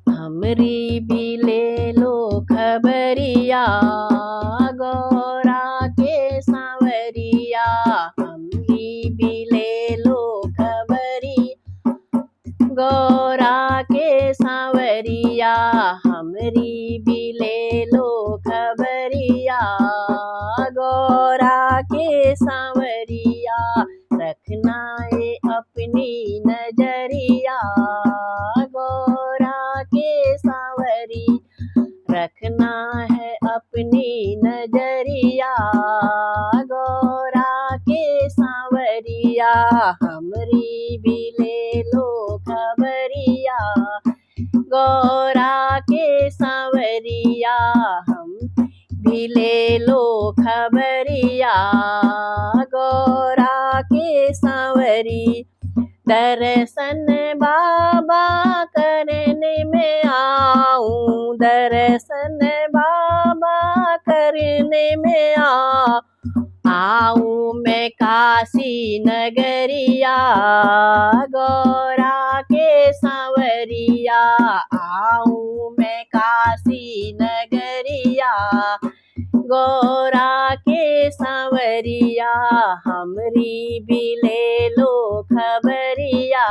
हमरी भी ले लो खबरिया, गौरा के सांवरिया। हमरी भी ले लो खबरी, गौरा के सांवरिया। हमरी भी ले लो खबरिया, गौरा के सांवरिया। रखना है अपनी नजरिया, गौरा के सांवरी। रखना है अपनी नजरिया, गौरा के सांवरिया। हमरी भी ले लो खबरिया, गौरा के सांवरिया। हम भी ले लो खबरिया, गौरा के सांवरी। दर्शन बाबा करने में आऊं, दर्शन बाबा करने में आऊं मैं काशी नगरिया, गौरा के सांवरिया। आऊं मैं काशी नगरिया, गौरा के सांवरिया। हमरी भी ले लो खबरिया,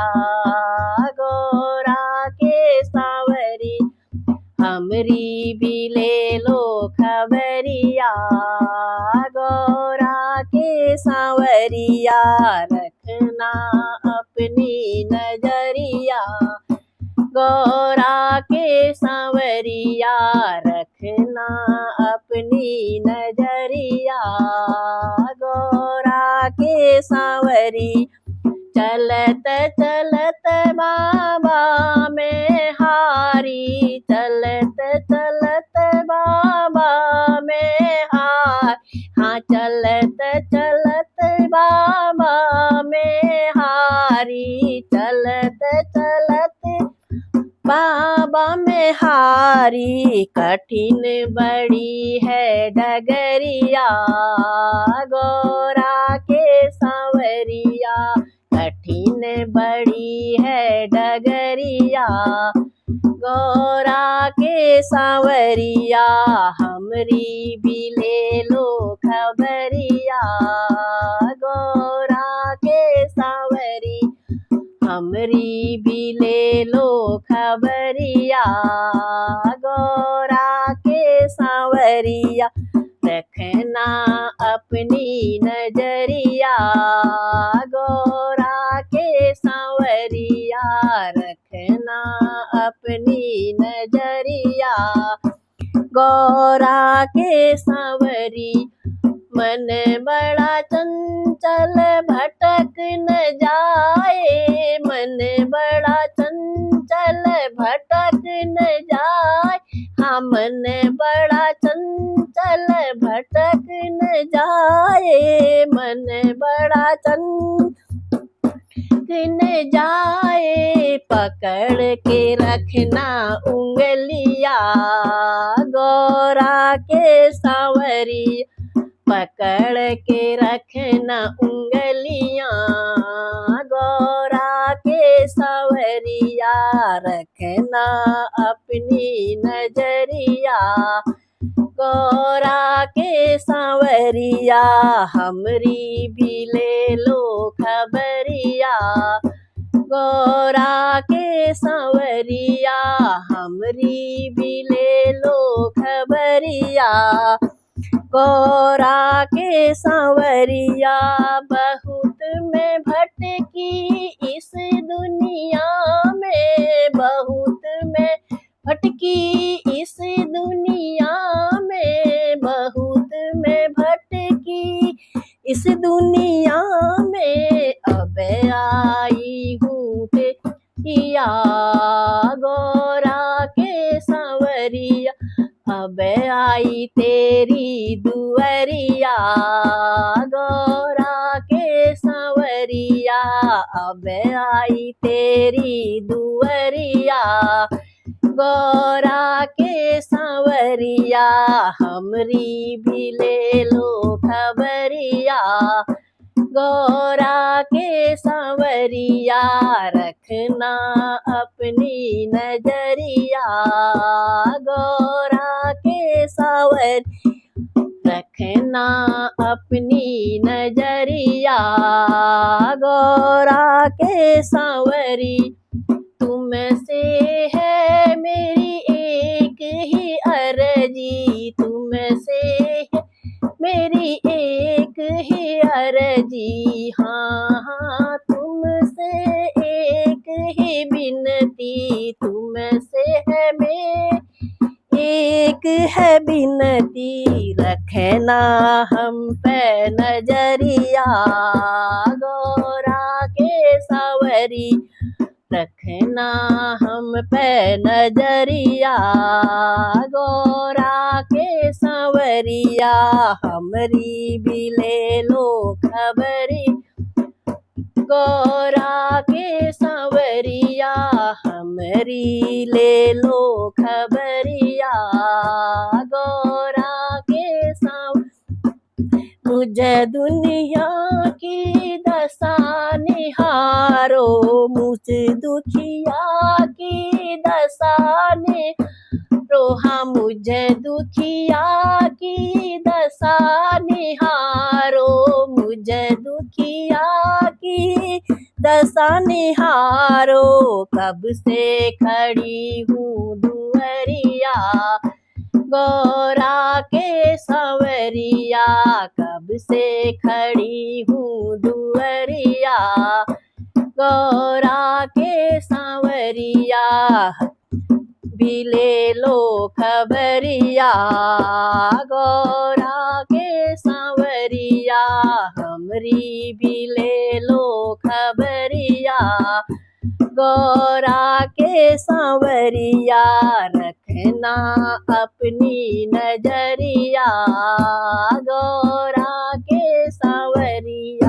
गौरा के सांवरी। हमरी भी ले लो खबरिया, गौरा के सांवरिया। रखना अपनी नजरिया, गौरा के सांवरिया। रखना अपनी नजरिया, गौरा के सांवरी। चलत चलत बाबा में हारी, चलत चलत बाबा में हार। हाँ चलत चलत बाबा में हारी, चलत चलत बाबा में हारी। कठिन बड़ी है डगरिया, गौरा के सांवरिया। कठिन बड़ी है डगरिया, गौरा के सांवरिया। हमरी भी ले लो खबरिया, गौरा के सांवरी। हमरी भी ले लो खबरिया, गौरा के सांवरिया। रखना अपनी नजरिया, गौरा के सांवरिया। रखना अपनी नजरिया, गौरा के सांवरी। मन बड़ा चंचल भटक न जाए, मन बड़ा चंचल भटक न जाए। हाँ मन बड़ा चंचल भटक न जाए, मन बड़ा चंचल न जाए। पकड़ के रखना उंगलिया, गौरा के सांवरी। पकड़ के रखना उंगलियां, गौरा के सांवरिया। रखना अपनी नजरिया, गौरा के सांवरिया। हमरी भी ले लो खबरिया, गौरा के सांवरिया। हमरी भी ले लो खबरिया, गौरा के सांवरिया। बहुत मैं भटकी इस दुनिया में, बहुत मैं भटकी इस दुनिया में। बहुत मैं भटकी इस दुनिया में। अब आई हूँ तेरिया, गौरा के सांवरिया। अब आई तेरी दुअरिया, गौरा के सांवरिया। अब आई तेरी दुअरिया, गौरा के सांवरिया। हमरी भी ले लो खबरिया, गौरा के सांवरिया रखना अपनी नजरिया, गौरा के सांवर रखना अपनी नजरिया, गौरा के सांवरी तुमसे है मेरी एक ही अर्जी, तुमसे है मेरी एक ही अर्जी, हाँ हाँ तुमसे एक ही बिनती, तुमसे है मेरी एक है बिनती, रखना हम पे नजरिया, गौरा के सांवरी रखना हम पे नजरिया, गौरा के सांवरिया हमरी भी ले लो खबरी, गौरा के सांवरिया हमरी ले लो खबरिया, गौरा के मुझे दुनिया की दशा निहारो, मुझे दुखिया की दशा निहारो, हाँ मुझे दुखिया की दशा निहारो, मुझे दुखिया की दशा निहारो, कब से खड़ी हूँ दुअरिया, गौरा के सांवरिया कब से खड़ी हूँ दुअरिया, गौरा के सांवरिया भी ले लो खबरिया, गौरा के सांवरिया हमरी भी ले लो खबरिया, गौरा के सांवरिया रखना अपनी नजरिया, गौरा के सांवरिया।